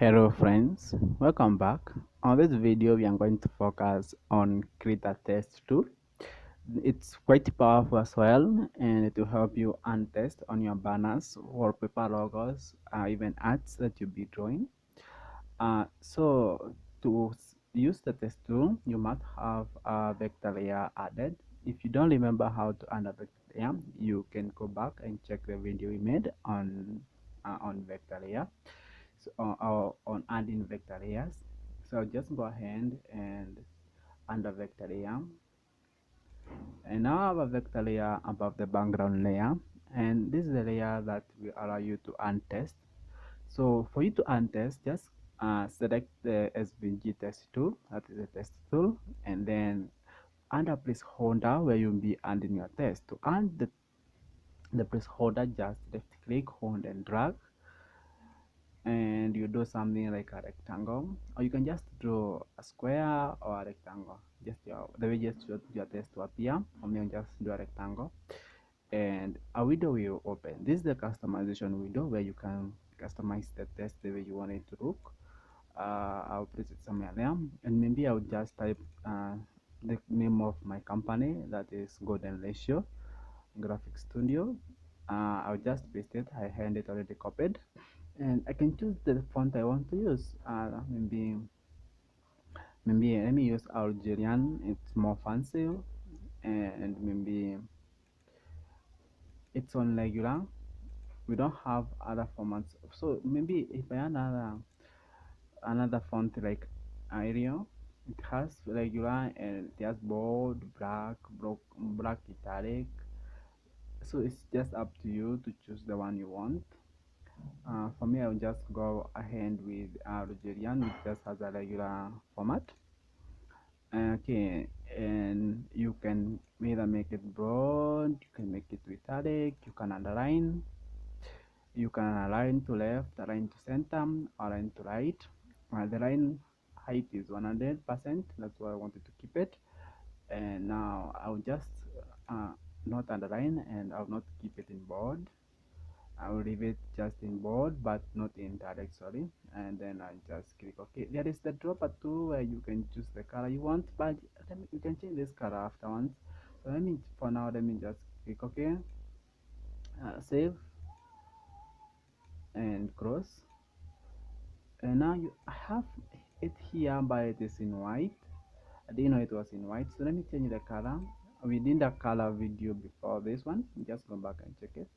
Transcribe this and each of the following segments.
Hello friends, welcome back. On this video we are going to focus on Krita Text tool. It's quite powerful as well, and it will help you untest on your banners, wallpaper logos, even ads that you'll be drawing. So to use the test tool, you must have a vector layer added. If you don't remember how to add a vector layer, you can go back and check the video we made on vector layer, so, or on adding vector layers. So just go ahead and add a vector layer, and now I have a vector layer above the background layer, and this is the layer that will allow you to untest. So for you to untest, just select the SVG test tool, that is the test tool, and then under placeholder where you'll be adding your test. To add the placeholder, just left click, hold and drag, and you do something like a rectangle, or you can just draw a square or a rectangle, just the way just your test to appear. And then just do a rectangle, and a window will open. This is the customization window where you can customize the test the way you want it to look. I'll place it somewhere there, and maybe I'll just type the name of my company, that is Golden Ratio Graphic Studio. I'll just paste it. I had it already copied, and I can choose the font I want to use. Maybe let me use Algerian. It's more fancy, and maybe it's on regular. We don't have other formats, so maybe if I add another font like Arial, it has regular and it has bold, black italic. So it's just up to you to choose the one you want. For me, I'll just go ahead with Algerian, which just has a regular format. Okay, and you can either make it broad, you can make it italic, you can underline, you can align to left, align to center, align to right. The line height is 100%, that's why I wanted to keep it. And now I'll just not underline, and I'll not keep it in bold. I will leave it just in bold but not in direct, sorry. And then I just click OK. There is the dropper tool where you can choose the color you want, but you can change this color afterwards. So for now, let me just click OK, save and close. And now I have it here, but it is in white. I didn't know it was in white, so let me change the color. We did a color video before this one. Just go back and check it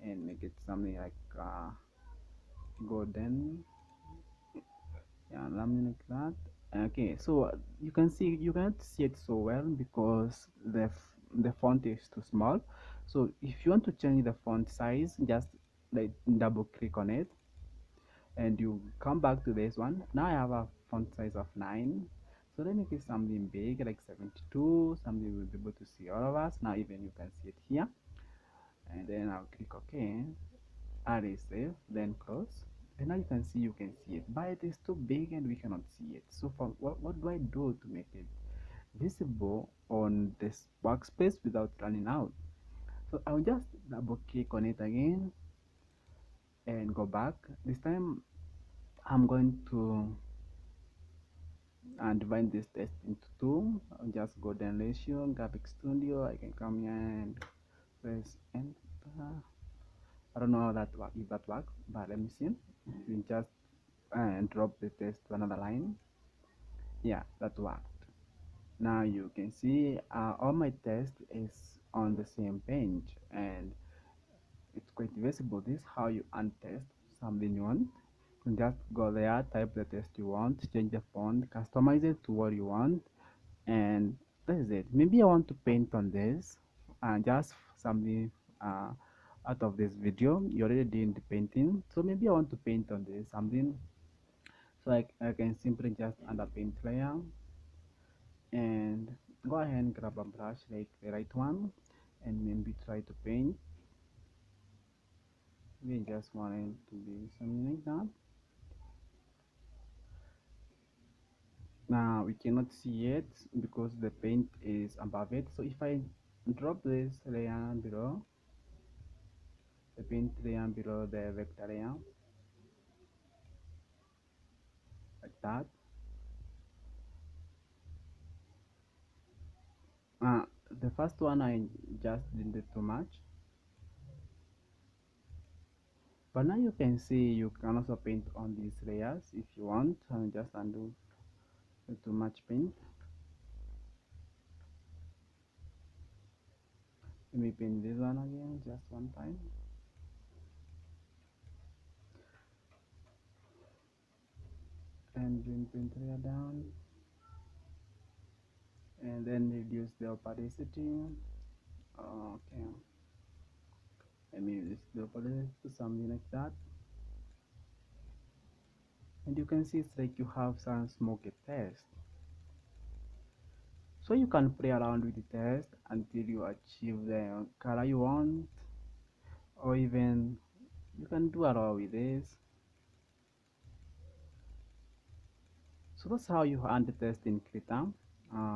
and make it something like golden, yeah, something like that. Okay, so you can see, you can't see it so well because the font is too small. So if you want to change the font size, just like double click on it, and you come back to this one. Now I have a font size of 9, so let me make it something big like 72, something we'll be able to see all of us. Now even you can see it here, and then I'll click OK, add a save, then close. And now you can see it, but it is too big and we cannot see it. So for what do I do to make it visible on this workspace without running out? So I'll just double click on it again and go back. This time I'm going to divide this test into two. I'll just go down ratio, graphic studio. I can come here and press enter. I don't know how that work, if that works, but let me see. You just drop the test to another line. Yeah, that worked. Now you can see all my test is on the same page, and it's quite visible. This is how you untest something you want. You just go there, type the test you want, change the font, customize it to what you want, and that is it. Maybe I want to paint on this, and just something out of this video. You already did the painting, so maybe I want to paint on this something. So I can simply just add a paint layer and go ahead and grab a brush like the right one, and maybe try to paint. We just want it to be something like that. Now we cannot see it because the paint is above it. So if I drop this layer below, the paint layer below the vector layer, that. The first one I just did too much, but now you can see you can also paint on these layers if you want, and just undo the too much paint. Let me paint this one again just one time. And bring paint layer down, and then reduce the opacity. Okay, let me reduce the opacity to something like that. And you can see it's like you have some smoky text. So you can play around with the text until you achieve the color you want, or even you can do a lot with this. So that's how you add the text in Krita.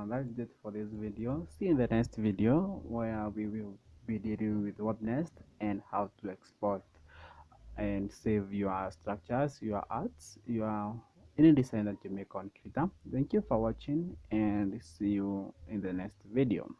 That's it for this video. See you in the next video where we will be dealing with what next and how to export and save your structures, your arts, your any design that you make on Krita. Thank you for watching and see you in the next video.